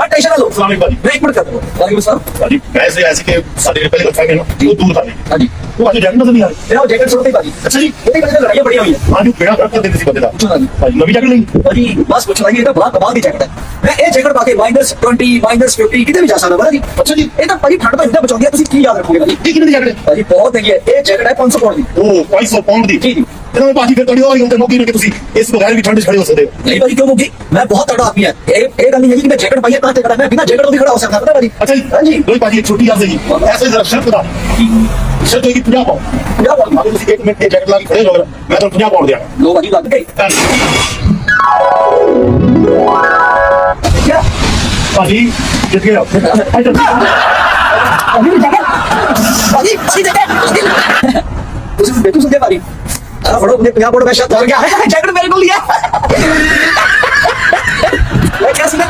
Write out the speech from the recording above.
मैं टेंशन ना लो। अस्सलाम वालेकुम भाजी। मैं एक मिनट कर दूँ। वालेकुम अस्सलाम। भाजी ऐसे ऐसे के सारे पहले बताएंगे ना वो दूर था नहीं। हाँ जी। वो आज जैकेट नजर नहीं आ रही। मेरा वो जैकेट छोड़ दे भाजी। अच्छा जी। ये कहते हैं लड़ाइयाँ बढ़िया हुई है। आज बिना फर्क कर देते सी बंदे दा। पूछो ना जी। भाजी नवी जैकेट नहीं। भाजी बस कुछ नहीं, ये तो बड़ा कमाल की जैकेट है। मैं ये जैकेट पाके -20 -50 कितने भी जा सकता भाजी। अच्छा जी। ये तो भाजी ठंड तो इतना बचाओगी, तुम की याद रखोगे भाजी। ये कितने जैकेट है? भाजी बहुत नहीं है, ये जैकेट है 500 पाउंड की। ओ 500 पाउंड दी। जी जी। ਜਦੋਂ ਭਾਜੀ ਫਿਰ ਤੁਹਾਡੀ ਹੋਰ ਹੁੰਦੇ ਮੌਕੀ ਨੇ ਕਿ ਤੁਸੀਂ ਇਸ ਬਗੈਰ ਵੀ ਠੰਡ 'ਚ ਖੜੇ ਹੋ ਸਕਦੇ ਹੋ। नहीं भाजी क्यों होगी, मैं बहुत तगड़ा आदमी है। ये गल नहीं है कि मैं जैकेट पाइए कहाँ से खड़ा, मैं बिना जैकेट भी खड़ा हो सकता है भाजी। अच्छा जी। हाँ जी। कोई भाजी एक छोटी याद है ऐसे जरा शर्त बता शर्त होगी 50 पाउंड। 50 पाउंड अगर ਤੁਸੀਂ 1 ਮਿੰਟ ਇਹ ਜੈਕਟ ਲਾ ਕੇ ਖੜੇ ਹੋ ਮੈਂ ਤੁਹਾਨੂੰ 50 ਪਾउंड ਦਿਆਂਗਾ। लो भाजी लग गई क्या ਭਾਜੀ ਜਿੱਤ ਗਏ ਆਪ। अभी जैकेट भाजी अच्छी जैकेट तुझे बेटू सुन के भाजी हाँ फड़ो मुझे 50 पाउंड में शर्त हो गया है, जैकेट मेरे को लिया मैं क्या सुना